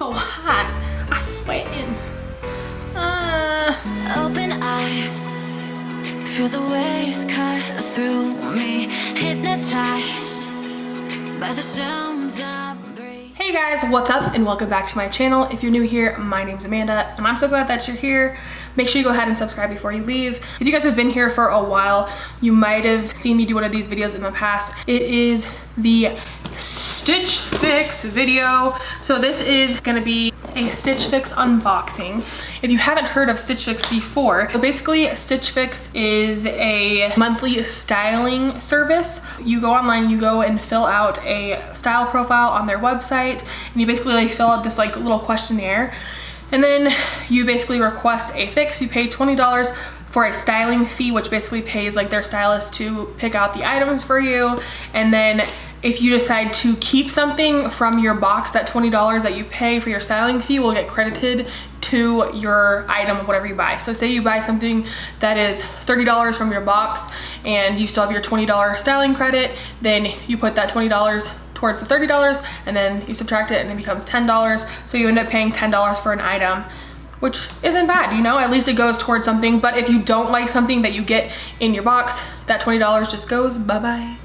so hot. I'm sweating. Open eye, feel the waves cut through me, hypnotized by the sounds I breathe. Hey guys, what's up and welcome back to my channel. If you're new here, my name's Amanda and I'm so glad that you're here. Make sure you go ahead and subscribe before you leave. If you guys have been here for a while, you might have seen me do one of these videos in the past. It is the Stitch Fix video. So this is gonna be a Stitch Fix unboxing. If you haven't heard of Stitch Fix before, so basically Stitch Fix is a monthly styling service. You go online, you go and fill out a style profile on their website, and you basically like fill out this like little questionnaire, and then you basically request a fix. You pay $20 for a styling fee, which basically pays like their stylist to pick out the items for you. And then if you decide to keep something from your box, that $20 that you pay for your styling fee will get credited to your item, whatever you buy. So say you buy something that is $30 from your box and you still have your $20 styling credit, then you put that $20 towards the $30 and then you subtract it and it becomes $10. So you end up paying $10 for an item, which isn't bad, you know, at least it goes towards something. But if you don't like something that you get in your box, that $20 just goes bye-bye,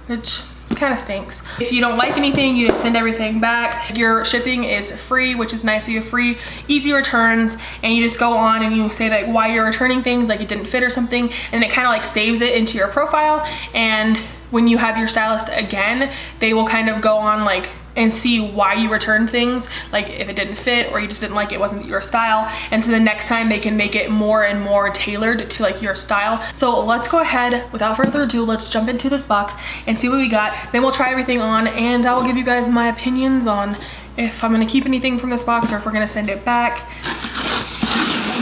which kind of stinks. If you don't like anything, you just send everything back. Your shipping is free, which is nice. So you have free, easy returns, and you just go on and you say like why you're returning things, like it didn't fit or something, and it kind of like saves it into your profile. And when you have your stylist again, they will kind of go on like and see why you returned things, like if it didn't fit or you just didn't like it, wasn't your style. And so the next time they can make it more and more tailored to like your style. So let's go ahead, without further ado, let's jump into this box and see what we got. Then we'll try everything on and I'll give you guys my opinions on if I'm gonna keep anything from this box or if we're gonna send it back.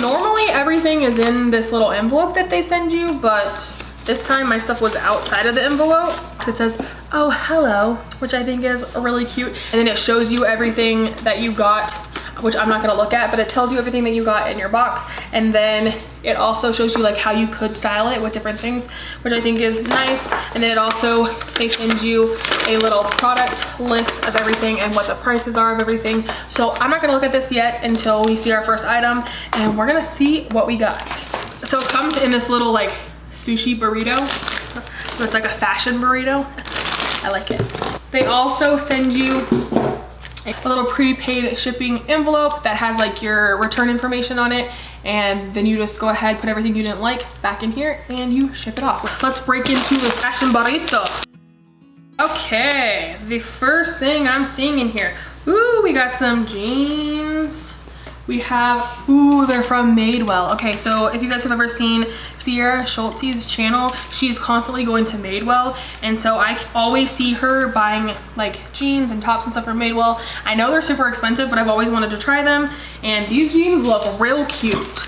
Normally everything is in this little envelope that they send you, but this time my stuff was outside of the envelope. It says, oh, hello, which I think is really cute. And then it shows you everything that you got, which I'm not gonna look at, but it tells you everything that you got in your box. And then it also shows you like how you could style it with different things, which I think is nice. And then it also, they send you a little product list of everything and what the prices are of everything. So I'm not gonna look at this yet until we see our first item and we're gonna see what we got. So it comes in this little like sushi burrito. So it's like a fashion burrito. I like it. They also send you a little prepaid shipping envelope that has like your return information on it, and then you just go ahead, put everything you didn't like back in here and you ship it off. Let's break into this fashion burrito. Okay, the first thing I'm seeing in here, ooh, we got some jeans. We have, ooh, they're from Madewell. Okay, so if you guys have ever seen Sierra Schultz's channel, she's constantly going to Madewell. And so I always see her buying like jeans and tops and stuff from Madewell. I know they're super expensive, but I've always wanted to try them. And these jeans look real cute.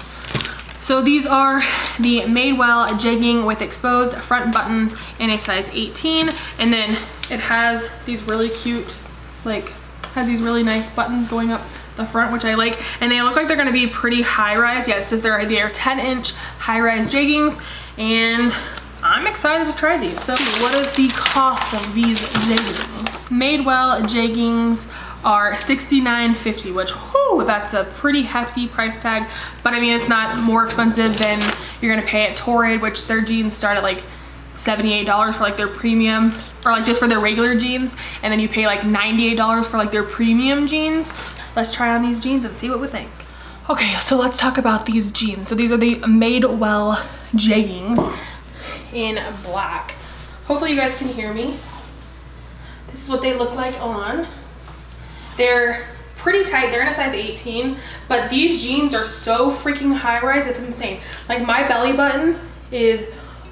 So these are the Madewell jegging with exposed front buttons in a size 18. And then it has these really cute, like, has these really nice buttons going up the front, which I like, and they look like they're gonna be pretty high rise. Yeah, it says they're 10-inch high rise jeggings, and I'm excited to try these. So what is the cost of these jeggings? Madewell jeggings are $69.50, which, whoo, that's a pretty hefty price tag, but I mean, it's not more expensive than you're gonna pay at Torrid, which their jeans start at like $78 for like their premium, or like just for their regular jeans, and then you pay like $98 for like their premium jeans. Let's try on these jeans and see what we think. Okay, so let's talk about these jeans. So these are the Madewell jeggings in black. Hopefully you guys can hear me. This is what they look like on. They're pretty tight, they're in a size 18, but these jeans are so freaking high rise, it's insane. Like my belly button is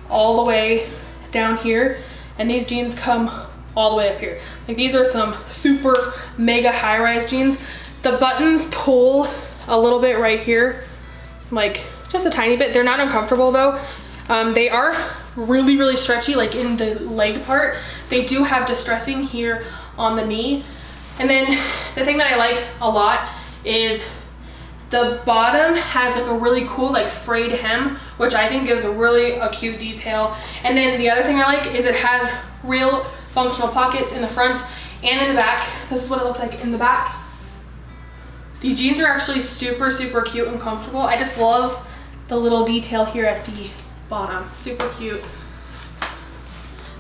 all the way down here, and these jeans come all the way up here. Like these are some super mega high rise jeans. The buttons pull a little bit right here, like just a tiny bit. They're not uncomfortable though. They are really, really stretchy, like in the leg part. They do have distressing here on the knee. And then the thing that I like a lot is the bottom has like a really cool like frayed hem, which I think is really a cute detail. And then the other thing I like is it has real functional pockets in the front and in the back. This is what it looks like in the back. These jeans are actually super, super cute and comfortable. I just love the little detail here at the bottom. Super cute.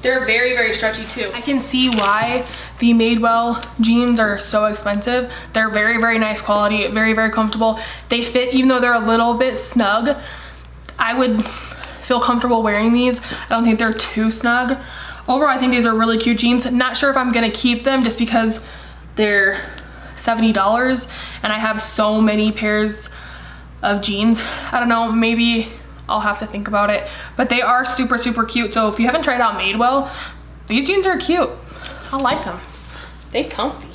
They're very, very stretchy too. I can see why the Madewell jeans are so expensive. They're very, very nice quality, very, very comfortable. They fit even though they're a little bit snug. I would feel comfortable wearing these. I don't think they're too snug. Overall, I think these are really cute jeans. Not sure if I'm gonna keep them just because they're $70 and I have so many pairs of jeans. I don't know, maybe I'll have to think about it, but they are super, super cute. So if you haven't tried out Madewell, these jeans are cute. I like them. They comfy.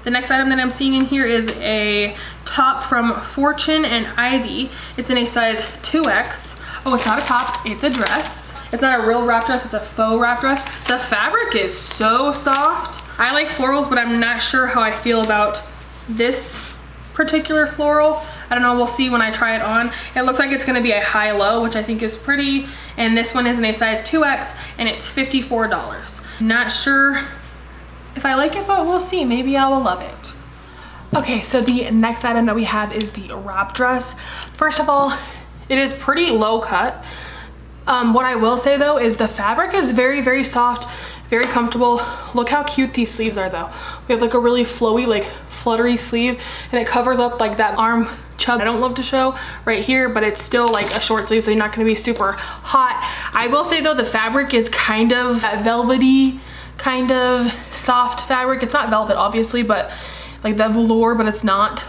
The next item that I'm seeing in here is a top from Fortune and Ivy. It's in a size 2X. Oh, it's not a top, it's a dress. It's not a real wrap dress, it's a faux wrap dress. The fabric is so soft. I like florals, but I'm not sure how I feel about this particular floral. I don't know, we'll see when I try it on. It looks like it's gonna be a high-low, which I think is pretty. And this one is in a size 2X and it's $54. Not sure if I like it, but we'll see. Maybe I will love it. Okay, so the next item that we have is the wrap dress. First of all, it is pretty low cut. What I will say though is the fabric is very, very soft, very comfortable. Look how cute these sleeves are though. We have like a really flowy, like fluttery sleeve, and it covers up like that arm chub I don't love to show right here, but it's still like a short sleeve, so you're not gonna be super hot. I will say though, the fabric is kind of that velvety, kind of soft fabric. It's not velvet obviously, but like the velour, but it's not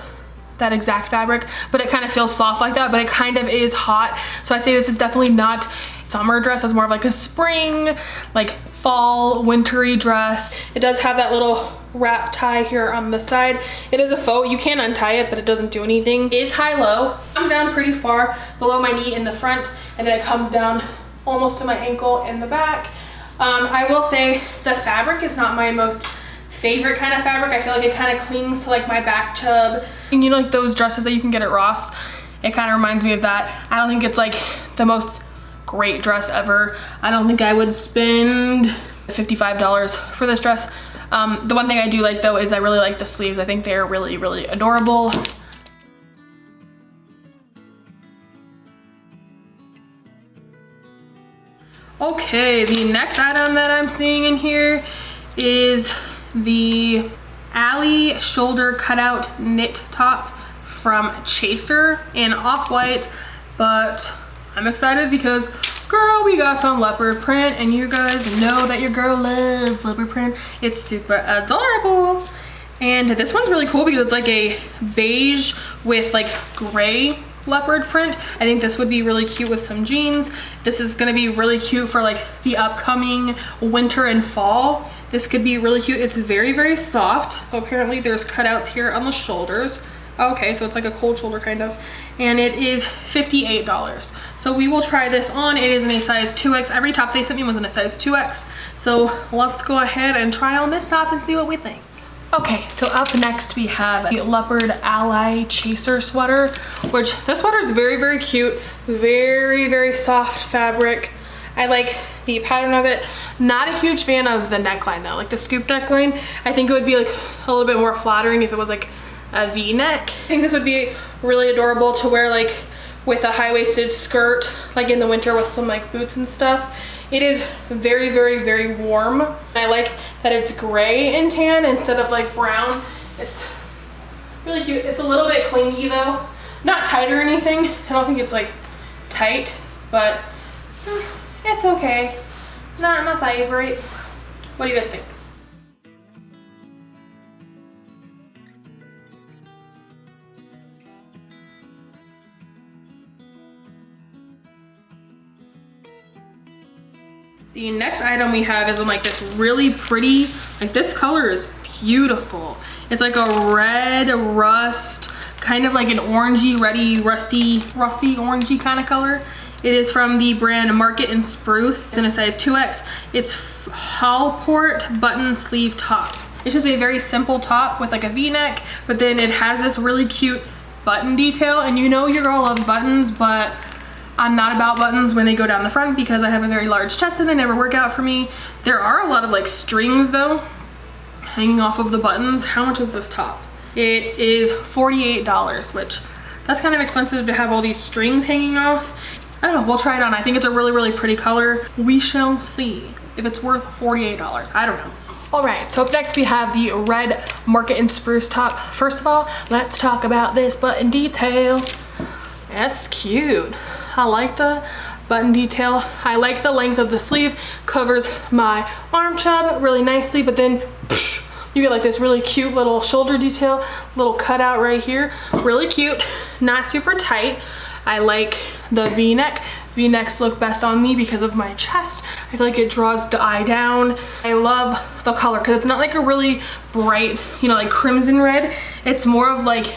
that exact fabric, but it kind of feels soft like that, but it kind of is hot. So I'd say this is definitely not summer dress. It's more of like a spring, like fall, wintry dress. It does have that little wrap tie here on the side. It is a faux. You can untie it, but it doesn't do anything. It is high-low. Comes down pretty far below my knee in the front, and then it comes down almost to my ankle in the back. I will say the fabric is not my most favorite kind of fabric. I feel like it kind of clings to like my back chub. And you know, like those dresses that you can get at Ross, it kind of reminds me of that. I don't think it's like the most great dress ever. I don't think I would spend $55 for this dress. The one thing I do like though is I really like the sleeves. I think they're really, really adorable. Okay, the next item that I'm seeing in here is the Alley shoulder cutout knit top from Chaser in off-white, but I'm excited because girl, we got some leopard print, and you guys know that your girl loves leopard print. It's super adorable. And this one's really cool because it's like a beige with like gray leopard print. I think this would be really cute with some jeans. This is gonna be really cute for like the upcoming winter and fall. This could be really cute. It's very, very soft. So apparently there's cutouts here on the shoulders. Okay, so it's like a cold shoulder kind of. And it is $58. So we will try this on. It is in a size 2X. Every top they sent me was in a size 2X. So let's go ahead and try on this top and see what we think. Okay, so up next we have the Leopard Ally Chaser sweater, which this sweater is very, very cute. Very, very soft fabric. I like the pattern of it. Not a huge fan of the neckline though, like the scoop neckline. I think it would be like a little bit more flattering if it was like a V-neck. I think this would be really adorable to wear like with a high-waisted skirt, like in the winter with some like boots and stuff. It is very, very, very warm. I like that it's gray and tan instead of like brown. It's really cute. It's a little bit clingy though. Not tight or anything. I don't think it's like tight, but it's okay. Not my favorite. What do you guys think? The next item we have is in like this really pretty, like this color is beautiful. It's like a red rust, kind of like an orangey, reddy, rusty orangey kind of color. It is from the brand Market and Spruce. It's in a size 2X. It's Hallport button sleeve top. It's just a very simple top with like a V-neck, but then it has this really cute button detail, and you know your girl loves buttons, but I'm not about buttons when they go down the front because I have a very large chest and they never work out for me. There are a lot of like strings though, hanging off of the buttons. How much is this top? It is $48, which that's kind of expensive to have all these strings hanging off. I don't know, we'll try it on. I think it's a really, really pretty color. We shall see if it's worth $48. I don't know. All right, so up next we have the red market and spruce top. First of all, let's talk about this button detail. That's cute. I like the button detail. I like the length of the sleeve, covers my arm chub really nicely, but then you get like this really cute little shoulder detail, little cutout right here. Really cute, not super tight. I like the V-neck. V-necks look best on me because of my chest. I feel like it draws the eye down. I love the color because it's not like a really bright, you know, like crimson red. It's more of like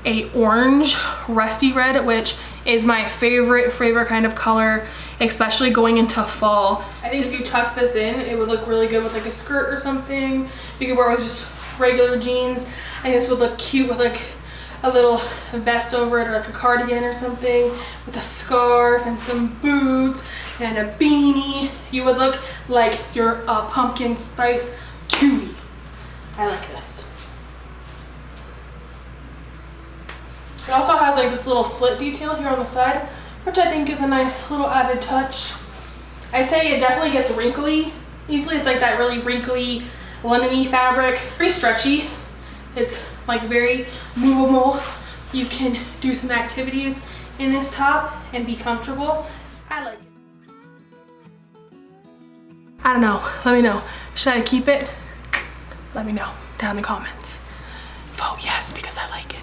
a orange rusty red, which is my favorite kind of color, especially going into fall. I think if you tuck this in, it would look really good with like a skirt or something. You could wear it with just regular jeans. I think this would look cute with like a little vest over it or like a cardigan or something with a scarf and some boots and a beanie. You would look like you're a pumpkin spice cutie. I like this. It also has like this little slit detail here on the side, which I think is a nice little added touch. I say it definitely gets wrinkly easily. It's like that really wrinkly linen-y fabric, pretty stretchy. It's like very movable. You can do some activities in this top and be comfortable. I like it. I don't know, let me know. Should I keep it? Let me know down in the comments. Vote yes because I like it.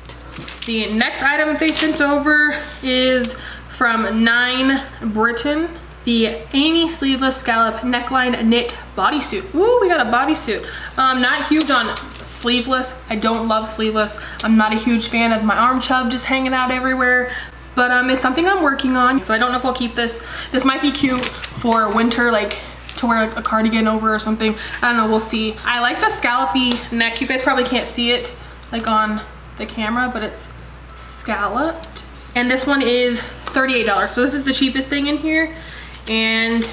The next item they sent over is from 9 Britain. The Amy sleeveless scallop neckline knit bodysuit. Ooh, we got a bodysuit. Not huge on sleeveless. I don't love sleeveless. I'm not a huge fan of my arm chub just hanging out everywhere, but it's something I'm working on. So I don't know if I'll keep this. This might be cute for winter, like to wear like a cardigan over or something. I don't know, we'll see. I like the scallopy neck. You guys probably can't see it like on the camera, but it's scalloped. And this one is $38. So this is the cheapest thing in here. And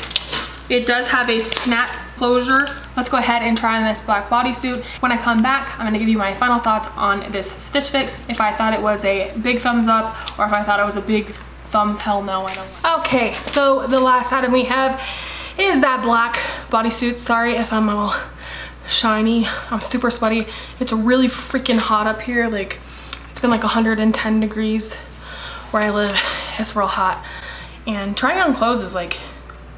it does have a snap closure. Let's go ahead and try on this black bodysuit. When I come back, I'm gonna give you my final thoughts on this Stitch Fix. If I thought it was a big thumbs up or if I thought it was a big thumbs hell no, I don't know. Okay, so the last item we have is that black bodysuit. Sorry if I'm all shiny. I'm super sweaty. It's really freaking hot up here. Like, it's been like 110 degrees where I live. It's real hot. And trying on clothes is like,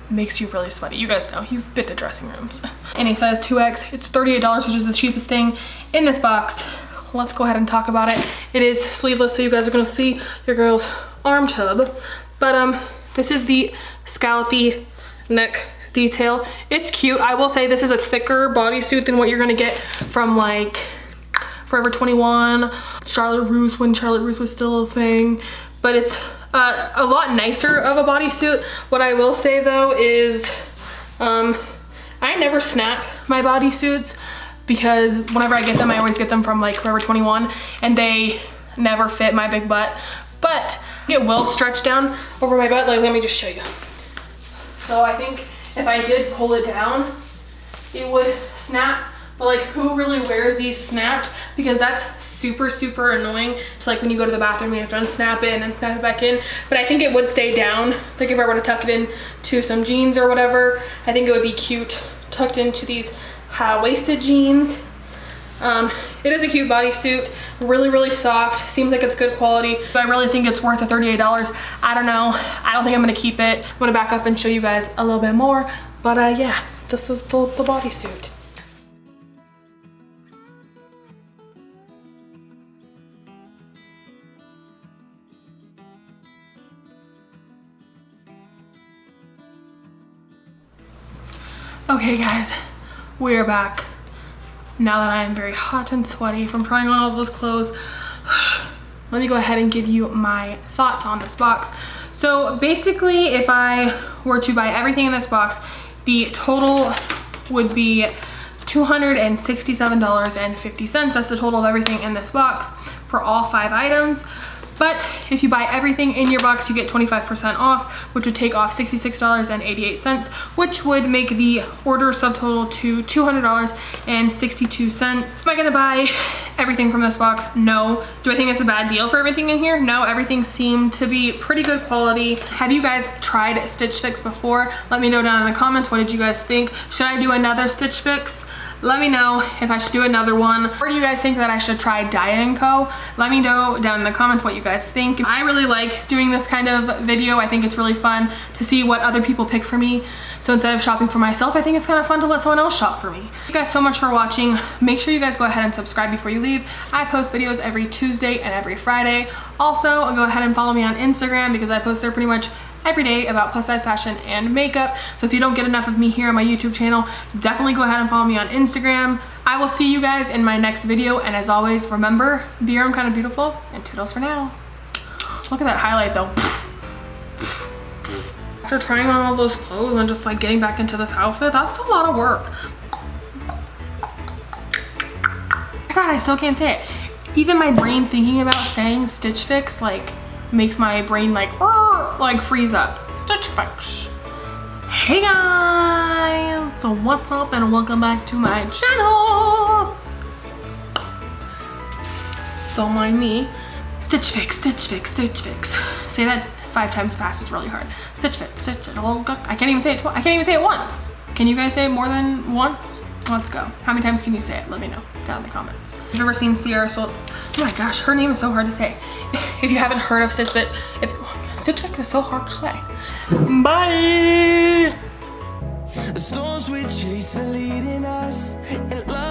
makes you really sweaty. You guys know, you've been to dressing rooms. In a size 2X, it's $38, which is the cheapest thing in this box. Let's go ahead and talk about it. It is sleeveless, so you guys are gonna see your girl's arm tub. But this is the scallopy neck detail. It's cute. I will say this is a thicker bodysuit than what you're gonna get from like Forever 21, Charlotte Russe, when Charlotte Russe was still a thing. But it's a lot nicer of a bodysuit. What I will say though is I never snap my bodysuits because whenever I get them, I always get them from like Forever 21 and they never fit my big butt. But it will stretch down over my butt. Like, let me just show you. So I think if I did pull it down, it would snap. But like, who really wears these snapped? Because that's super, super annoying. It's like when you go to the bathroom, you have to unsnap it and then snap it back in. But I think it would stay down. Like if I were to tuck it in to some jeans or whatever, I think it would be cute tucked into these high-waisted jeans. It is a cute bodysuit, really, really soft. Seems like it's good quality. But I really think it's worth the $38. I don't know. I don't think I'm gonna keep it. I'm gonna back up and show you guys a little bit more. But yeah, this is the bodysuit. Okay guys, we are back. Now that I am very hot and sweaty from trying on all those clothes, let me go ahead and give you my thoughts on this box. So basically, if I were to buy everything in this box, the total would be $267.50. That's the total of everything in this box for all 5 items. But if you buy everything in your box, you get 25% off, which would take off $66.88, which would make the order subtotal to $200.62. Am I gonna buy everything from this box? No. Do I think it's a bad deal for everything in here? No, everything seemed to be pretty good quality. Have you guys tried Stitch Fix before? Let me know down in the comments. What did you guys think? Should I do another Stitch Fix? Let me know if I should do another one. Or do you guys think that I should try Dye & Co? Let me know down in the comments what you guys think. I really like doing this kind of video. I think it's really fun to see what other people pick for me. So instead of shopping for myself, I think it's kind of fun to let someone else shop for me. Thank you guys so much for watching. Make sure you guys go ahead and subscribe before you leave. I post videos every Tuesday and every Friday. Also, go ahead and follow me on Instagram because I post there pretty much every day about plus size fashion and makeup. So if you don't get enough of me here on my YouTube channel, definitely go ahead and follow me on Instagram. I will see you guys in my next video, and as always, remember, be your own kind of beautiful, and toodles for now. Look at that highlight though. After trying on all those clothes and just like getting back into this outfit, that's a lot of work. God, I still can't say it. Even my brain thinking about saying Stitch Fix like makes my brain like freeze up. Stitch Fix. Hey guys, so what's up and welcome back to my channel. Don't mind me. Stitch Fix, Stitch Fix, Stitch Fix. Say that 5 times fast, it's really hard. Stitch Fix, Stitch Fix. I can't even say it I can't even say it once. Can you guys say it more than once? Let's go. How many times can you say it? Let me know down in the comments. If you've ever seen Sierra Sol, oh my gosh, her name is so hard to say. If you haven't heard of Stitch Fix, Stitch Fix is so hard to say. Bye. The storms we chase are leading us, and love